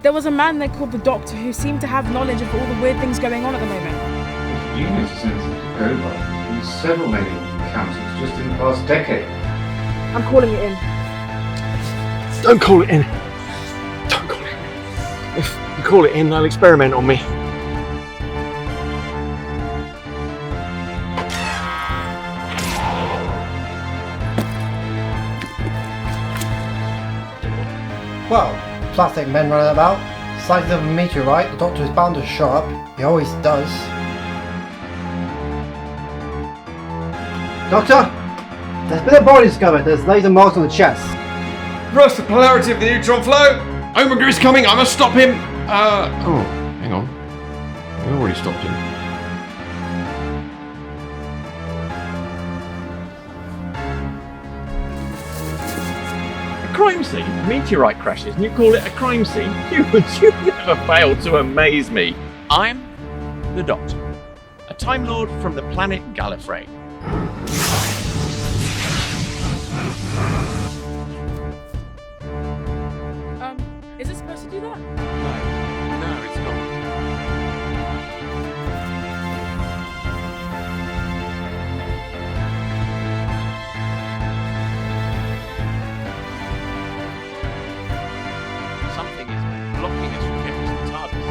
There was a man they called the Doctor who seemed to have knowledge of all the weird things going on at the moment. You notice anything to go by? There's been several alien encounters just in the past decade. I'm calling it in. Don't call it in. Don't call it in. If you call it in, they'll experiment on me. Well, plastic men running about. Size of a meteorite, the Doctor is bound to show up. He always does. Doctor? There's been a body discovered. There's laser marks on the chest. Reverse the polarity of the neutron flow! Omega is coming, I must stop him! Oh, hang on. I already stopped him. Crime scene? Meteorite crashes and you call it a crime scene? Humans, you never fail to amaze me. I'm the Doctor, a Time Lord from the planet Gallifrey. Is it supposed to do that? No, it's not. Something is blocking us from getting to the TARDIS.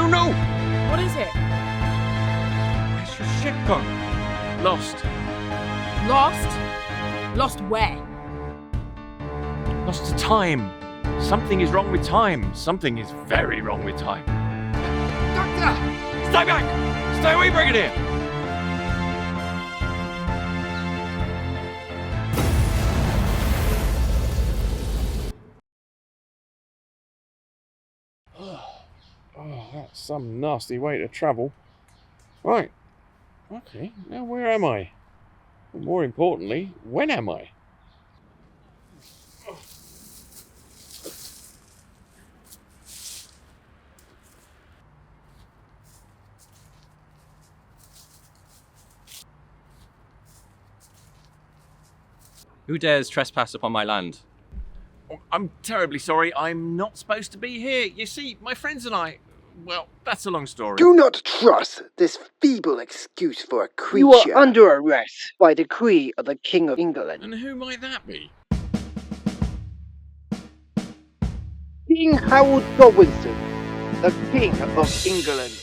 No! What is it? It's your ship gone. Lost. Lost? Lost where? Lost to time. Something is wrong with time. Something is very wrong with time. Doctor! Stay back! Stay away, Brigadier! Oh, that's some nasty way to travel. Right. Okay, now where am I? But more importantly, when am I? Who dares trespass upon my land? Oh, I'm terribly sorry. I'm not supposed to be here. You see, my friends and I... Well, that's a long story. Do not trust this feeble excuse for a creature. You are under arrest by decree of the King of England. And who might that be? King Harold Godwinson, the King of England.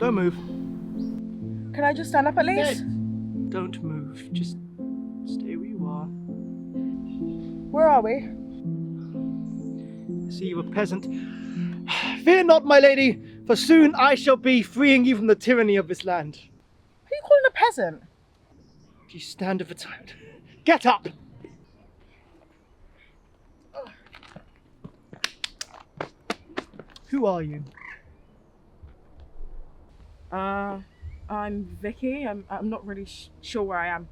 Don't move. Can I just stand up at least? Don't move. Just stay where you are. Where are we? I see you a peasant. Fear not, my lady, for soon I shall be freeing you from the tyranny of this land. Who are you calling a peasant? You stand of a time. Get up! Who are you? I'm Vicky. I'm not really sure where I am.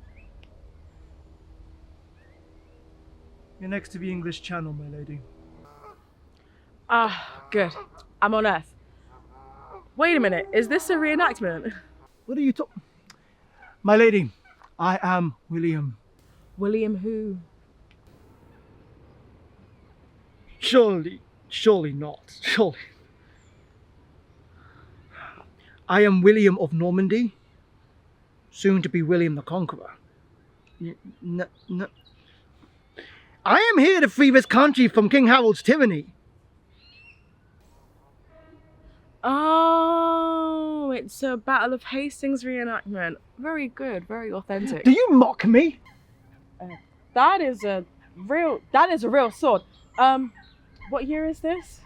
You're next to the English Channel, my lady. Good. I'm on Earth. Wait a minute, is this a reenactment? What are you talking? My lady, I am William. William who? Surely not. Surely. I am William of Normandy, soon to be William the Conqueror. No. I am here to free this country from King Harold's tyranny. Oh, it's a Battle of Hastings reenactment. Very good, very authentic. Do you mock me? That is a real sword. What year is this?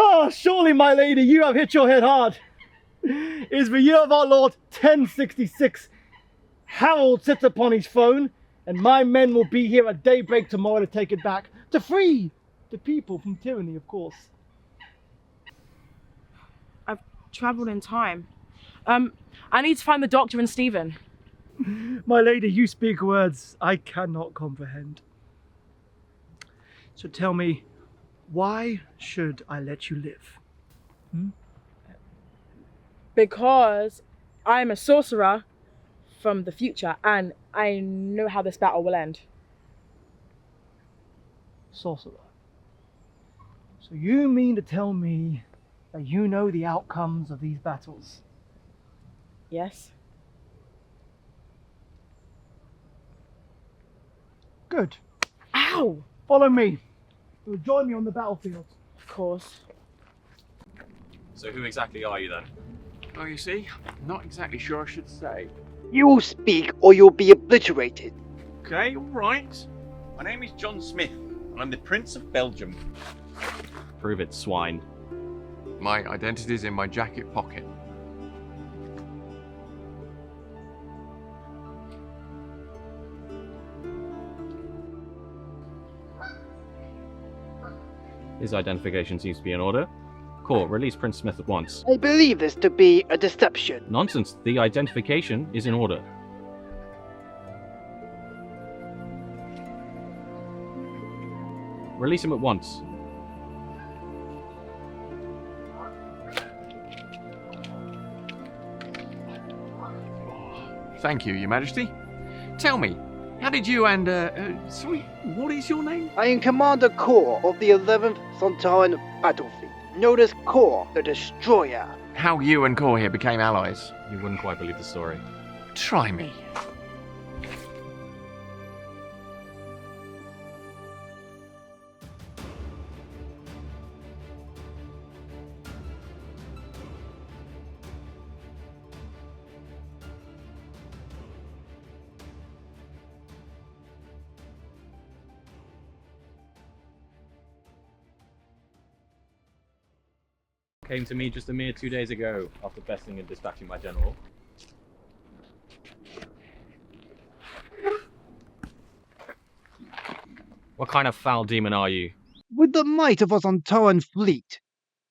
Oh, surely, my lady, you have hit your head hard. It is the year of our Lord 1066. Harold sits upon his throne, and my men will be here at daybreak tomorrow to take it back, to free the people from tyranny, of course. I've travelled in time. I need to find the Doctor and Steven. My lady, you speak words I cannot comprehend. So tell me, why should I let you live? Because I'm a sorcerer from the future and I know how this battle will end. Sorcerer. So you mean to tell me that you know the outcomes of these battles? Yes? Good. Ow! Follow me. You'll join me on the battlefield. Of course. So who exactly are you then? Oh, you see, not exactly sure I should say. You will speak or you'll be obliterated. Okay, all right. My name is John Smith, and I'm the Prince of Belgium. Prove it, swine. My identity's in my jacket pocket. His identification seems to be in order. Korr, release Prince Smith at once. I believe this to be a deception. Nonsense, the identification is in order. Release him at once. Thank you, Your Majesty. Tell me, how did you and, sorry, what is your name? I am Commander Korr of the 11th Sontaran Battlefield, known as Korr the Destroyer. How you and Korr here became allies? You wouldn't quite believe the story. Try me. Came to me just a mere 2 days ago after besting and dispatching my general. What kind of foul demon are you? With the might of a Sontaran fleet,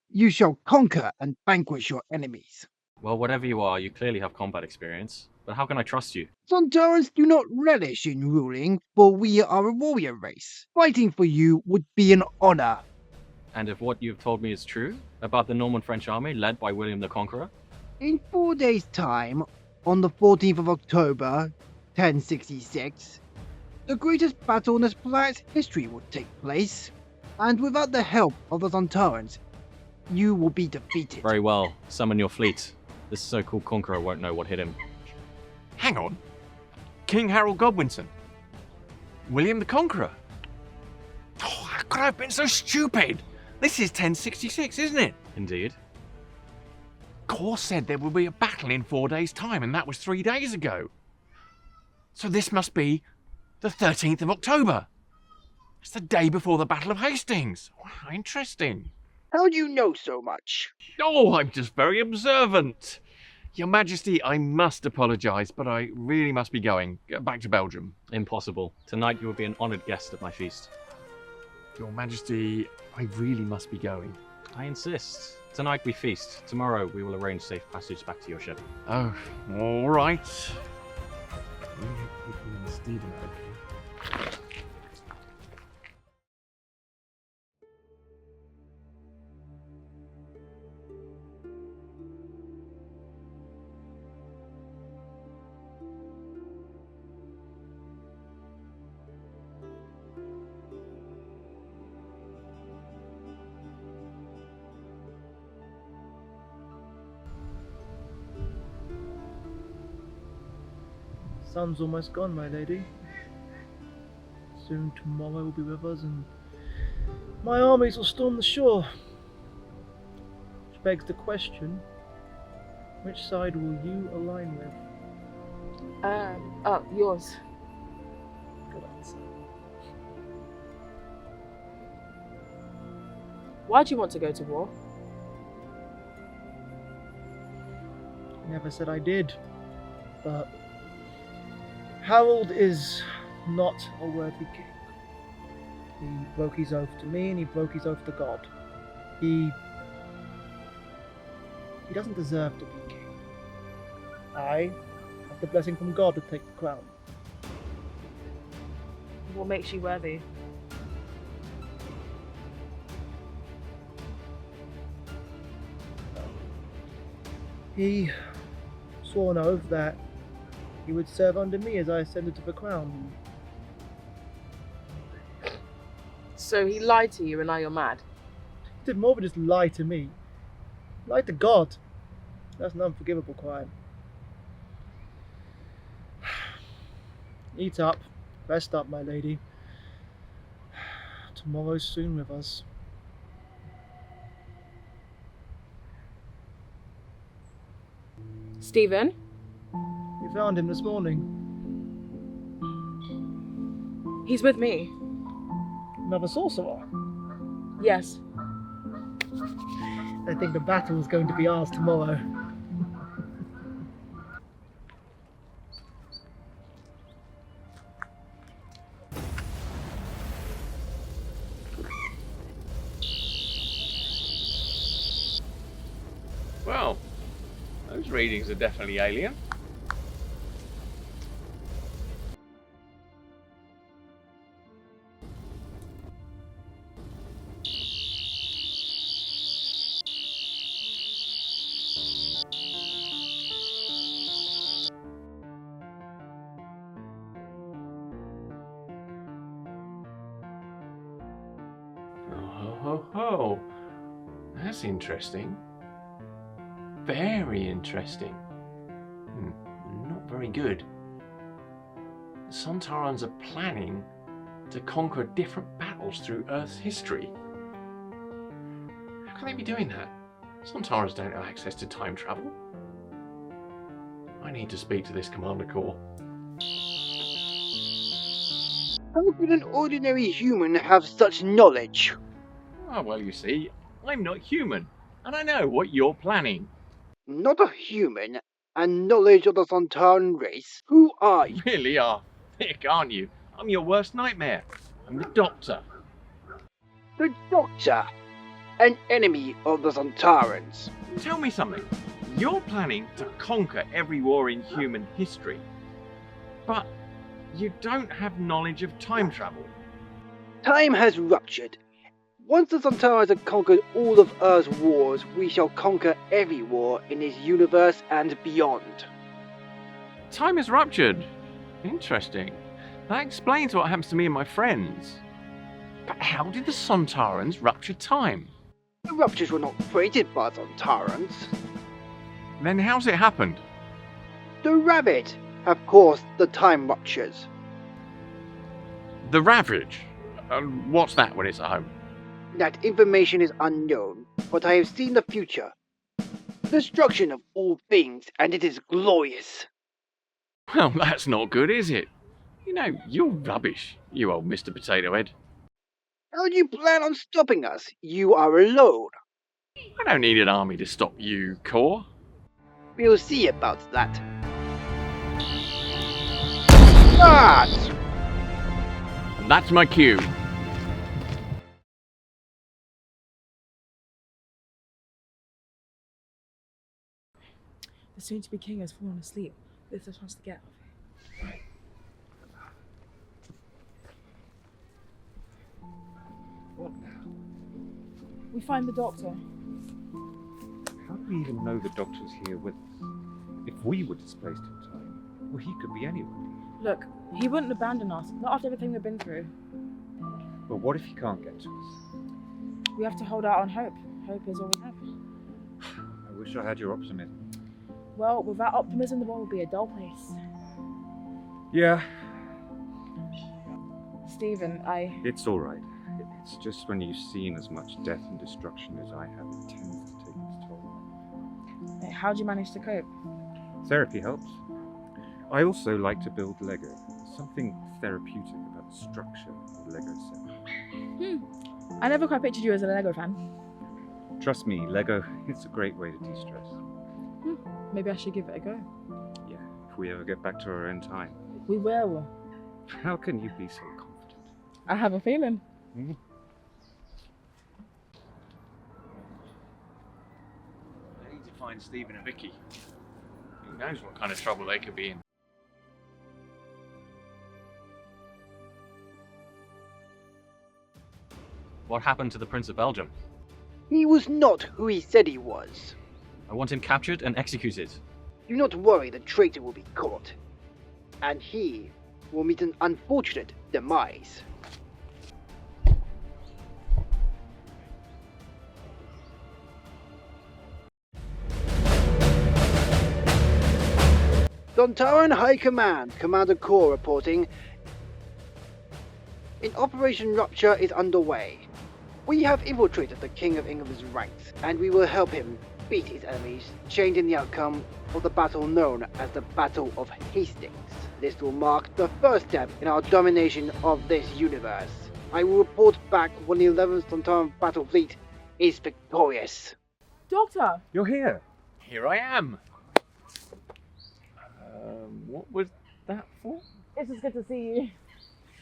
you shall conquer and vanquish your enemies. Well, whatever you are, you clearly have combat experience. But how can I trust you? Sontarans do not relish in ruling, for we are a warrior race. Fighting for you would be an honor. And if what you've told me is true about the Norman French army led by William the Conqueror? In 4 days' time, on the 14th of October, 1066, the greatest battle in this planet's history will take place, and without the help of the Sontarans, you will be defeated. Very well, summon your fleet. This so-called conqueror won't know what hit him. Hang on. King Harold Godwinson. William the Conqueror. Oh, how could I have been so stupid? This is 1066, isn't it? Indeed. Korr said there will be a battle in 4 days' time, and that was 3 days ago. So this must be the 13th of October. It's the day before the Battle of Hastings. Wow, interesting. How do you know so much? Oh, I'm just very observant. Your Majesty, I must apologise, but I really must be going. Back to Belgium. Impossible. Tonight you will be an honoured guest at my feast. Your Majesty, I really must be going. I insist. Tonight we feast. Tomorrow we will arrange safe passage back to your ship. Oh, all right. Vicky and Steven are okay. Sun's almost gone, my lady. Soon tomorrow will be with us, and my armies will storm the shore. Which begs the question, which side will you align with? Yours. Good answer. Why do you want to go to war? Never said I did, but Harold is not a worthy king. He broke his oath to me, and he broke his oath to God. He doesn't deserve to be king. I have the blessing from God to take the crown. What makes you worthy? He swore an oath that he would serve under me as I ascended to the crown. So he lied to you and now you're mad? He did more than just lie to me. He lied to God. That's an unforgivable crime. Eat up. Rest up, my lady. Tomorrow's soon with us. Steven? We found him this morning. He's with me. Another sorcerer. Yes. I think the battle is going to be ours tomorrow. Well, those readings are definitely alien. Oh, that's interesting. Very interesting. Not very good. The Sontarans are planning to conquer different battles through Earth's history. How can they be doing that? Sontarans don't have access to time travel. I need to speak to this Commander Korr. How could an ordinary human have such knowledge? Oh, well, you see, I'm not human, and I know what you're planning. Not a human, and knowledge of the Sontaran race? Who are you? Really are thick, aren't you? I'm your worst nightmare. I'm the Doctor. The Doctor, an enemy of the Sontarans. Tell me something. You're planning to conquer every war in human history, but you don't have knowledge of time travel. Time has ruptured. Once the Sontarans have conquered all of Earth's wars, we shall conquer every war in this universe and beyond. Time is ruptured. Interesting. That explains what happens to me and my friends. But how did the Sontarans rupture time? The ruptures were not created by Sontarans. Then how's it happened? The Rabbit have caused the time ruptures. The Ravage? What's that when it's at home? That information is unknown, but I have seen the future. Destruction of all things, and it is glorious. Well, that's not good, is it? You know, you're rubbish, you old Mr. Potato Head. How do you plan on stopping us? You are alone. I don't need an army to stop you, Korr. We'll see about that. Start! And that's my cue. The soon-to-be king has fallen asleep. This is wants to get off here. What now? We find the doctor. How do we even know the Doctor's here with us? If we were displaced in time, well, he could be anywhere. Look, he wouldn't abandon us, not after everything we've been through. But what if he can't get to us? We have to hold out on hope. Hope is all we have. I wish I had your optimism. Well, without optimism, the world would be a dull place. Yeah. Steven, It's alright. It's just when you've seen as much death and destruction as I have, it tends to take its toll. How do you manage to cope? Therapy helps. I also like to build Lego. Something therapeutic about the structure of a Lego set. I never quite pictured you as a Lego fan. Trust me, Lego, it's a great way to de-stress. Maybe I should give it a go. Yeah, if we ever get back to our own time. We will. How can you be so confident? I have a feeling. Hmm? I need to find Steven and Vicky. Who knows what kind of trouble they could be in. What happened to the Prince of Belgium? He was not who he said he was. I want him captured and executed. Do not worry, the traitor will be caught. And he will meet an unfortunate demise. Sontaran High Command, Commander Korr reporting. An Operation Rupture is underway. We have infiltrated the King of England's ranks, and we will help him beat his enemies, changing the outcome of the battle known as the Battle of Hastings. This will mark the first step in our domination of this universe. I will report back when the 11th Sontaran Battle Fleet is victorious. Doctor! You're here! Here I am! What was that for? It's just good to see you.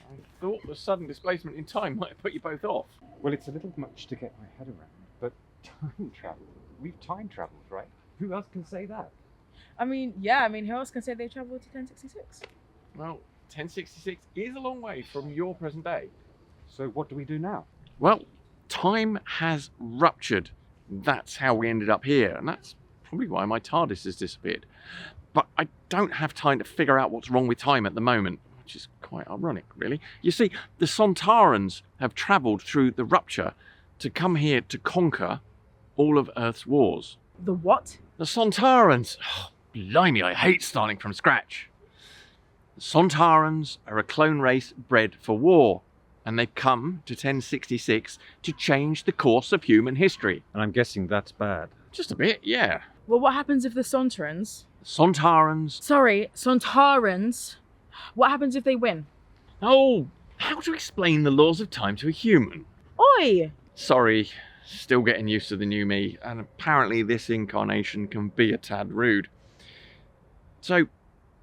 I thought the sudden displacement in time might have put you both off. Well, it's a little much to get my head around, but time travel. We've time traveled, right? Who else can say that? Who else can say they travelled to 1066? Well, 1066 is a long way from your present day. So what do we do now? Well, time has ruptured. That's how we ended up here, and that's probably why my TARDIS has disappeared. But I don't have time to figure out what's wrong with time at the moment, which is quite ironic, really. You see, the Sontarans have travelled through the rupture to come here to conquer all of Earth's wars. The what? The Sontarans! Oh, blimey, I hate starting from scratch. The Sontarans are a clone race bred for war, and they've come to 1066 to change the course of human history. And I'm guessing that's bad. Just a bit, yeah. Well, what happens if the Sontarans... Sontarans... Sontarans... What happens if they win? Oh, how to explain the laws of time to a human? Oi! Sorry, still getting used to the new me, and apparently this incarnation can be a tad rude. So,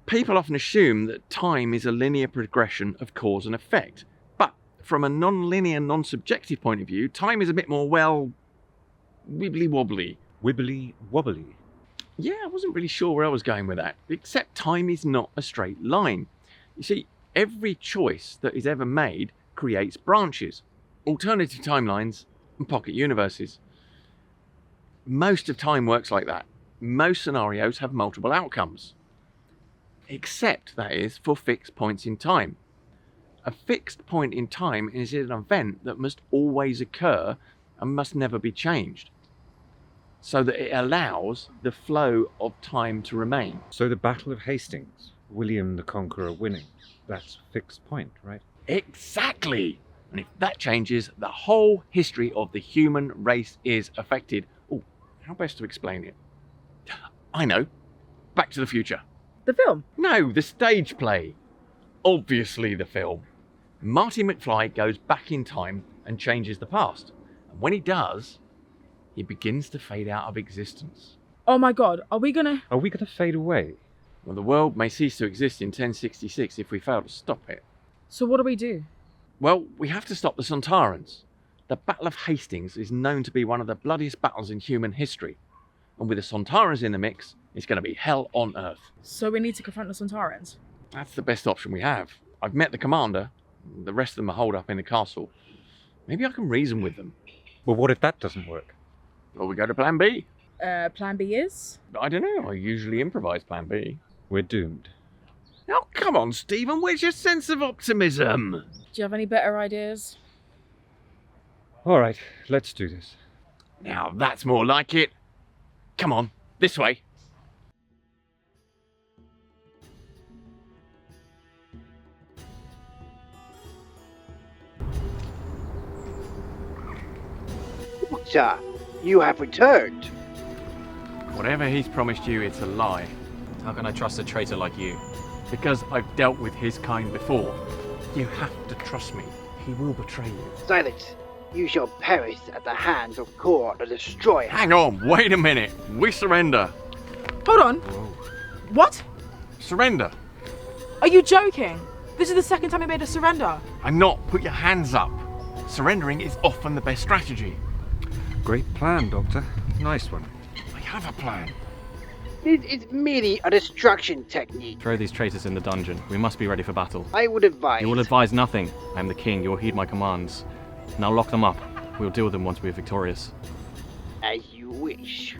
people often assume that time is a linear progression of cause and effect. But from a non-linear, non-subjective point of view, time is a bit more, well, wibbly-wobbly. Wibbly-wobbly? Yeah, I wasn't really sure where I was going with that, except time is not a straight line. You see, every choice that is ever made creates branches, alternative timelines, and pocket universes. Most of time works like that. Most scenarios have multiple outcomes. Except, that is, for fixed points in time. A fixed point in time is an event that must always occur and must never be changed, so that it allows the flow of time to remain. So the Battle of Hastings, William the Conqueror winning, that's a fixed point, right? Exactly! And if that changes, the whole history of the human race is affected. Oh, how best to explain it? I know. Back to the Future. The film? No, the stage play. Obviously the film. Marty McFly goes back in time and changes the past. And when he does, he begins to fade out of existence. Oh my god, are we gonna fade away? Well, the world may cease to exist in 1066 if we fail to stop it. So what do we do? Well, we have to stop the Sontarans. The Battle of Hastings is known to be one of the bloodiest battles in human history. And with the Sontarans in the mix, it's going to be hell on Earth. So we need to confront the Sontarans? That's the best option we have. I've met the commander. The rest of them are holed up in the castle. Maybe I can reason with them. Well, what if that doesn't work? Well, we go to plan B. Plan B is? I don't know. I usually improvise plan B. We're doomed. Now, come on, Stephen. Where's your sense of optimism? Do you have any better ideas? All right, let's do this. Now, that's more like it. Come on, this way. Doctor, you have returned. Whatever he's promised you, it's a lie. How can I trust a traitor like you? Because I've dealt with his kind before. You have to trust me. He will betray you. Silence. You shall perish at the hands of Korr the Destroyer. Hang on, wait a minute. We surrender. Hold on. What? Surrender. Are you joking? This is the second time you made a surrender. I'm not. Put your hands up. Surrendering is often the best strategy. Great plan, Doctor. Nice one. I have a plan. This is merely a distraction technique. Throw these traitors in the dungeon. We must be ready for battle. I would advise. You will advise nothing. I am the king. You will heed my commands. Now lock them up. We will deal with them once we are victorious. As you wish.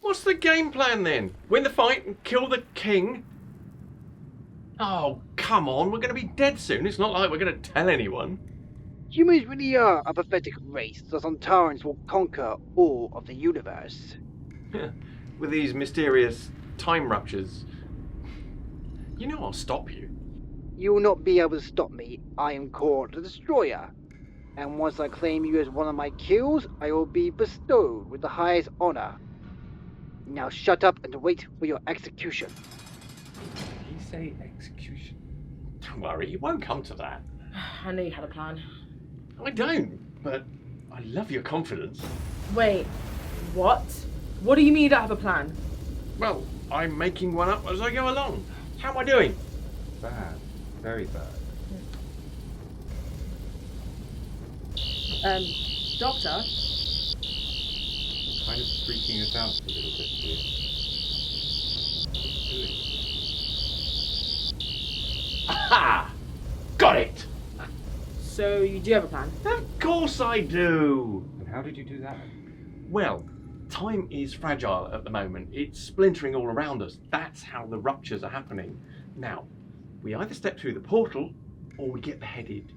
What's the game plan then? Win the fight and kill the king? Oh, come on. We're going to be dead soon. It's not like we're going to tell anyone. Humans really are a pathetic race. The Sontarans will conquer all of the universe. With these mysterious time ruptures. You know I'll stop you. You will not be able to stop me. I am Korr the Destroyer. And once I claim you as one of my kills, I will be bestowed with the highest honor. Now shut up and wait for your execution. Did he say execution? Don't worry, it won't come to that. I knew you had a plan. I don't, but I love your confidence. Wait, what? What do you mean you don't have a plan? Well, I'm making one up as I go along. How am I doing? Bad. Very bad. Doctor? Kind of freaking us out a little bit here. Aha! Got it! So you do have a plan? Of course I do! And how did you do that? Well, time is fragile at the moment. It's splintering all around us. That's how the ruptures are happening. Now, we either step through the portal or we get beheaded.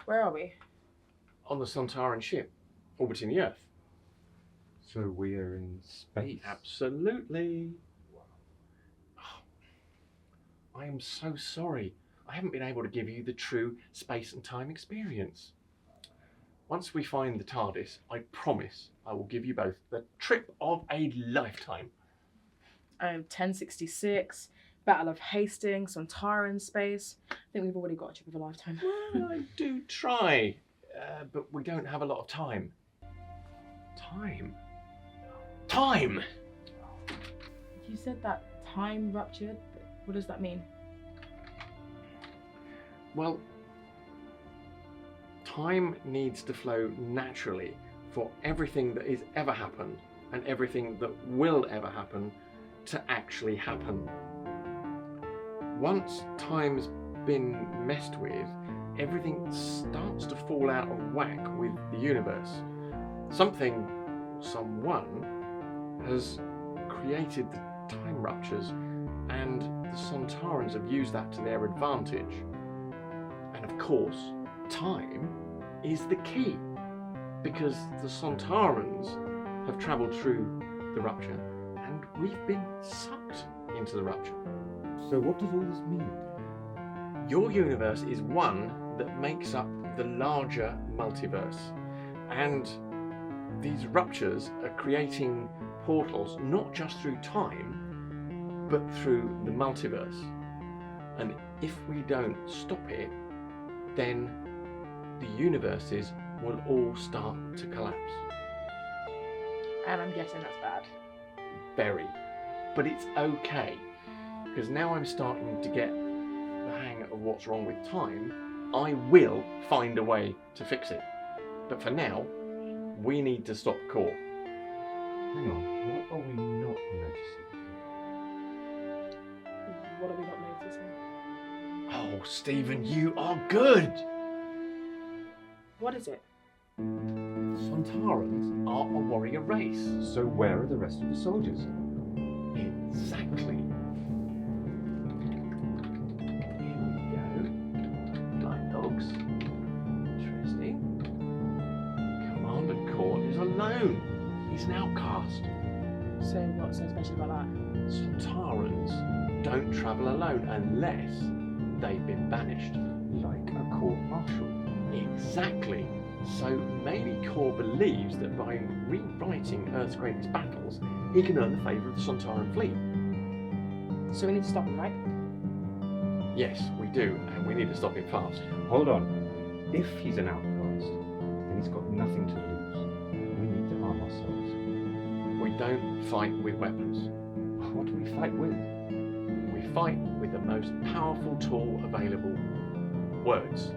Where are we? On the Sontaran ship, orbiting the Earth. So we are in space. Absolutely. I am so sorry. I haven't been able to give you the true space and time experience. Once we find the TARDIS, I promise I will give you both the trip of a lifetime. 1066, Battle of Hastings, Sontaran space. I think we've already got a trip of a lifetime. Well, I do try, but we don't have a lot of time. Time? Time! You said that time ruptured, but what does that mean? Well, time needs to flow naturally for everything that is ever happened and everything that will ever happen to actually happen. Once time's been messed with, everything starts to fall out of whack with the universe. Something, someone, has created the time ruptures, and the Sontarans have used that to their advantage. And of course, time is the key, because the Sontarans have travelled through the rupture, and we've been sucked into the rupture. So what does all this mean? Your universe is one that makes up the larger multiverse, and these ruptures are creating portals not just through time, but through the multiverse. And if we don't stop it, then the universes will all start to collapse. And I'm guessing that's bad. Very. But it's okay, because now I'm starting to get the hang of what's wrong with time. I will find a way to fix it. But for now, we need to stop Korr. Hang on, what are we not noticing? What are we not noticing? Oh, Steven, you are good! What is it? Sontarans are a warrior race. So where are the rest of the soldiers? Exactly. Here we go. Blind dogs. alone. He's an outcast. So what's so special about that? Sontarans don't travel alone unless they've been banished. Like a court martial. Exactly. So maybe Korr believes that by rewriting Earth's greatest battles, he can earn the favour of the Sontaran fleet. So we need to stop him, right? Yes, we do, and we need to stop him fast. Hold on. If he's an outcast, then he's got nothing to lose. We need to arm ourselves. We don't fight with weapons. What do we fight with? We fight with the most powerful tool available. Words.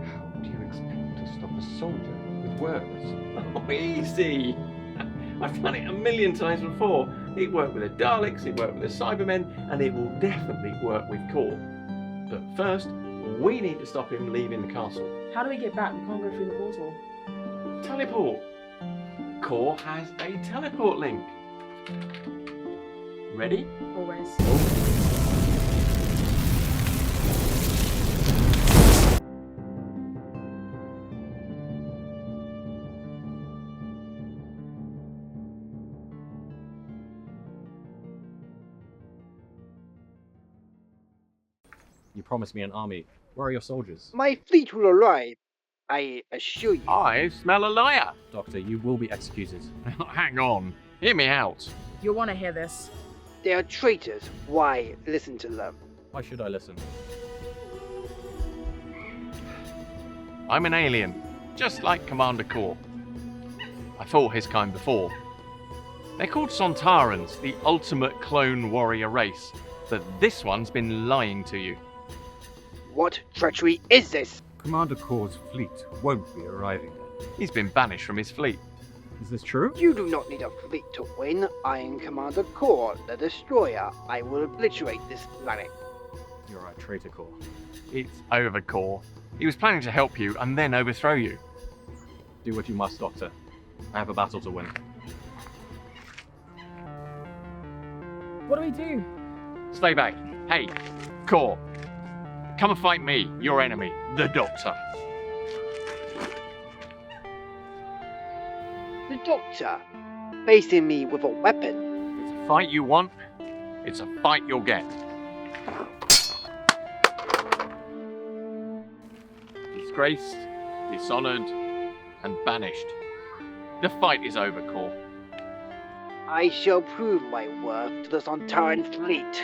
How do you expect to stop a soldier with words? Oh, easy! I've done it a million times before. It worked with the Daleks, it worked with the Cybermen, and it will definitely work with Korr. But first, we need to stop him leaving the castle. How do we get back? We can't go through the portal. Teleport! Korr has a teleport link. Ready? Always. You promised me an army. Where are your soldiers? My fleet will arrive, I assure you. I smell a liar! Doctor, you will be executed. Hang on, hear me out. You'll want to hear this. They are traitors. Why listen to them? Why should I listen? I'm an alien, just like Commander Korr. I fought his kind before. They're called Sontarans, the ultimate clone warrior race, but this one's been lying to you. What treachery is this? Commander Korr's fleet won't be arriving. He's been banished from his fleet. Is this true? You do not need a fleet to win. I am Commander Korr, the Destroyer. I will obliterate this planet. You're a traitor, Korr. It's over, Korr. He was planning to help you and then overthrow you. Do what you must, Doctor. I have a battle to win. What do we do? Stay back. Hey, Korr. Come and fight me, your enemy, the Doctor. The Doctor, facing me with a weapon. It's a fight you want, it's a fight you'll get. Disgraced, dishonoured, and banished. The fight is over, Korr. I shall prove my worth to the Sontaran fleet.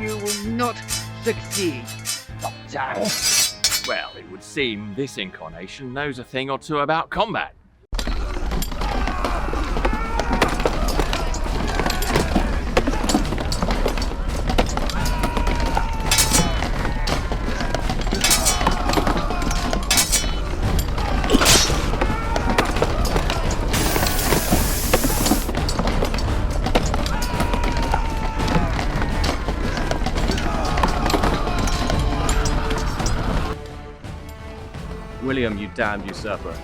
You will not succeed, Doctor. Well, it would seem this incarnation knows a thing or two about combat. William, you damned usurper.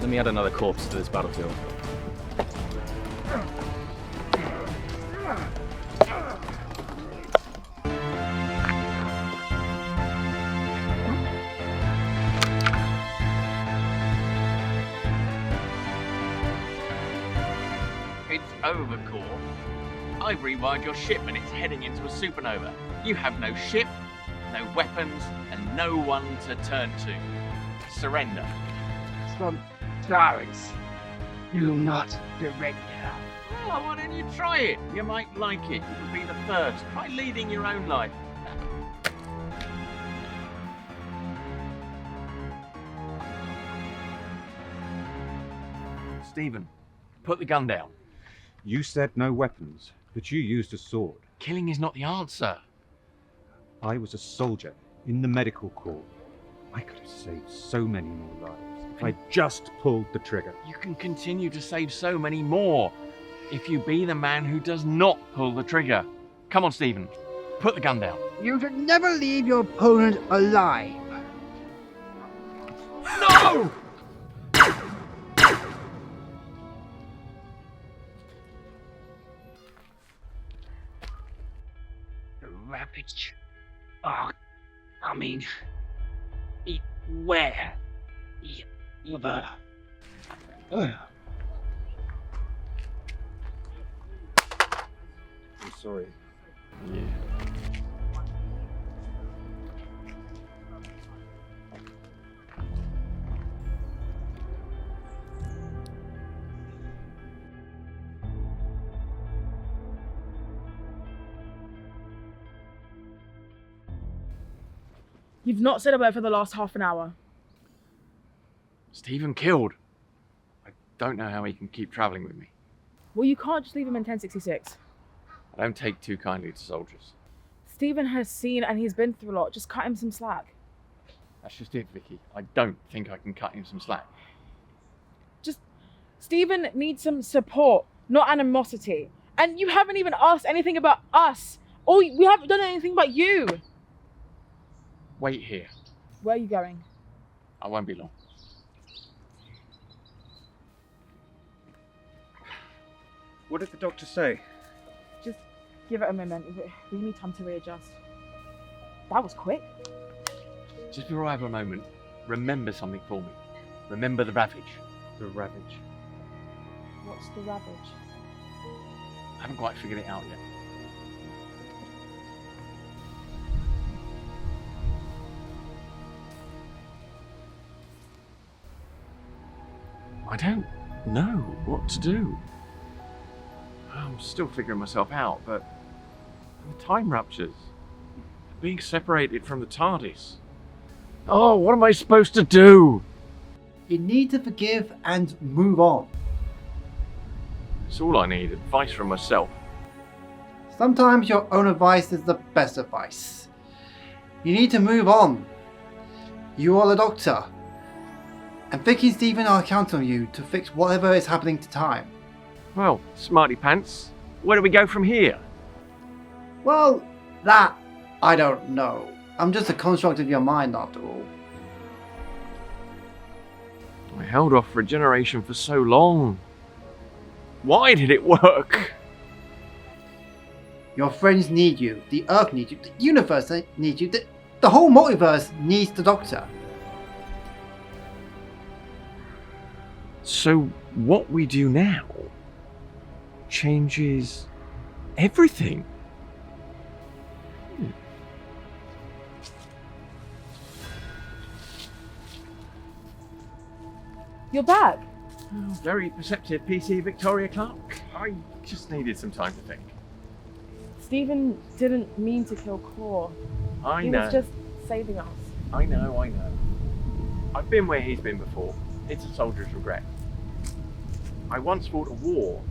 Let me add another corpse to this battlefield. It's over, Korr. I've rewired your ship and it's heading into a supernova. You have no ship, no weapons, and no one to turn to. Surrender. Sontarans, do not surrender. Oh, why don't you try it? You might like it. You could be the first. Try leading your own life. Steven, put the gun down. You said no weapons, but you used a sword. Killing is not the answer. I was a soldier in the medical corps. I could have saved so many more lives if I just pulled the trigger. You can continue to save so many more if you be the man who does not pull the trigger. Come on, Steven. Put the gun down. You should never leave your opponent alive. No! The Ravage are coming. Beware. Ever. I'm sorry. Yeah. You've not said a word for the last half an hour. Steven killed. I don't know how he can keep travelling with me. Well, you can't just leave him in 1066. I don't take too kindly to soldiers. Steven has seen and he's been through a lot. Just cut him some slack. That's just it, Vicky. I don't think I can cut him some slack. Steven needs some support, not animosity. And you haven't even asked anything about us. Or we haven't done anything about you. Wait here. Where are you going? I won't be long. What did the doctor say? Just give it a moment. We need time to readjust. That was quick. Just before I have a moment, remember something for me. Remember the Ravage. The Ravage. What's the Ravage? I haven't quite figured it out yet. I don't know what to do. I'm still figuring myself out, but the time ruptures. Being separated from the TARDIS. Oh, what am I supposed to do? You need to forgive and move on. It's all I need, advice from myself. Sometimes your own advice is the best advice. You need to move on. You are the doctor. And Vicky and Steven are counting on you to fix whatever is happening to time. Well, smarty pants, where do we go from here? Well, that I don't know. I'm just a construct of your mind after all. I held off regeneration for so long. Why did it work? Your friends need you. The Earth needs you. The universe needs you. The whole multiverse needs the Doctor. So what we do now changes everything. You're back. Very perceptive PC, Victoria Clark. I just needed some time to think. Steven didn't mean to kill Korr. I know. He was just saving us. I know. I've been where he's been before. It's a soldier's regret. I once fought a war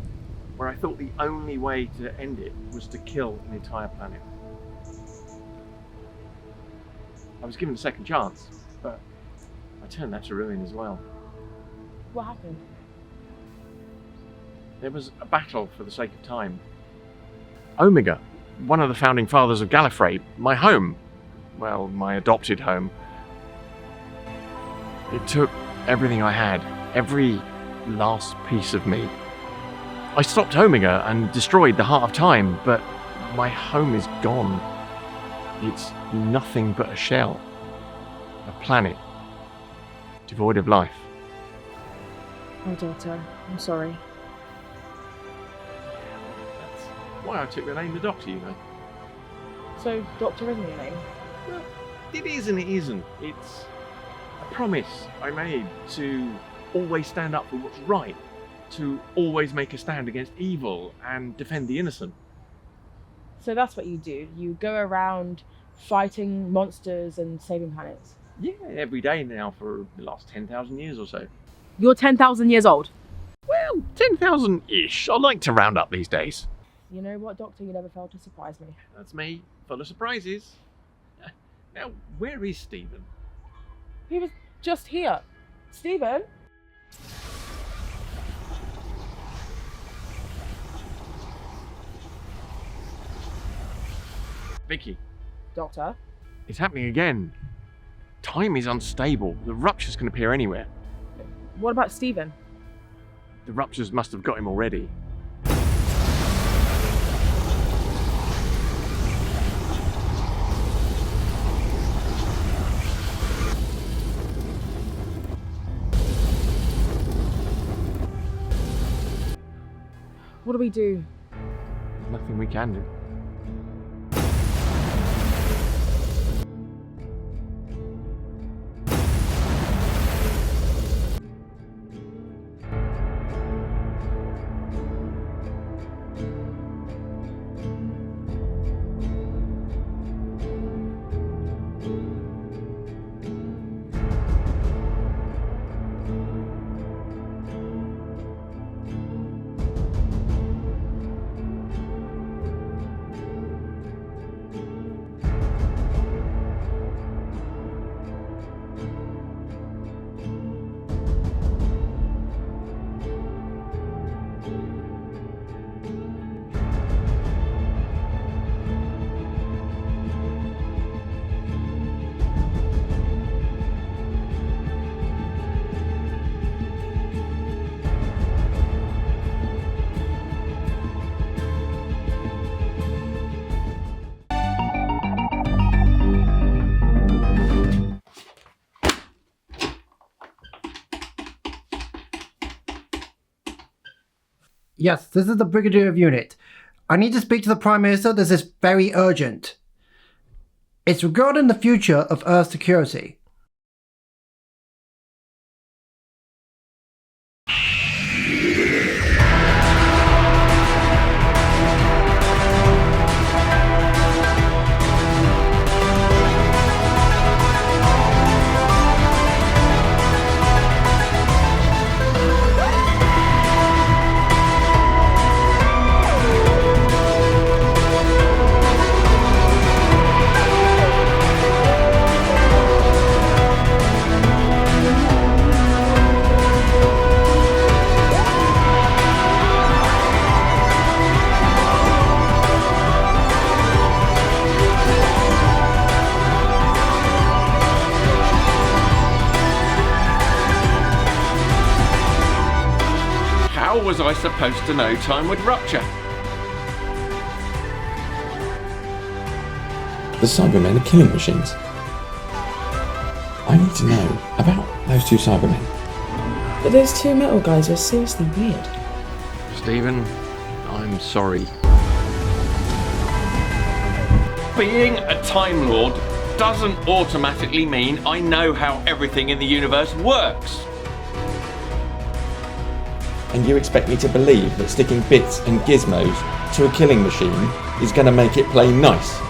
where I thought the only way to end it was to kill an entire planet. I was given a second chance, but I turned that to ruin as well. What happened? There was a battle for the sake of time. Omega, one of the founding fathers of Gallifrey, my home, well, my adopted home. It took everything I had, every last piece of me. I stopped Omega and destroyed the Heart of Time, but my home is gone. It's nothing but a shell. A planet, devoid of life. Oh, Doctor, I'm sorry. That's why I took the name the Doctor, you know. So, Doctor isn't your name? Well, it is and it isn't. It's a promise I made to always stand up for what's right, to always make a stand against evil and defend the innocent. So that's what you do? You go around fighting monsters and saving planets? Yeah, every day now for the last 10,000 years or so. You're 10,000 years old? Well, 10,000-ish. I like to round up these days. You know what, Doctor? You never fail to surprise me. That's me, full of surprises. Now, where is Steven? He was just here. Steven? Vicky, Doctor? it's happening again. Time is unstable. The ruptures can appear anywhere. What about Steven? The ruptures must have got him already. What do we do? Nothing we can do. Yes, this is the Brigadier of Unit. I need to speak to the Prime Minister. This is very urgent. It's regarding the future of Earth security. How was I supposed to know time would rupture? The Cybermen are killing machines. I need to know about those two Cybermen. But those two metal guys are seriously weird. Steven, I'm sorry. Being a Time Lord doesn't automatically mean I know how everything in the universe works. And you expect me to believe that sticking bits and gizmos to a killing machine is going to make it play nice?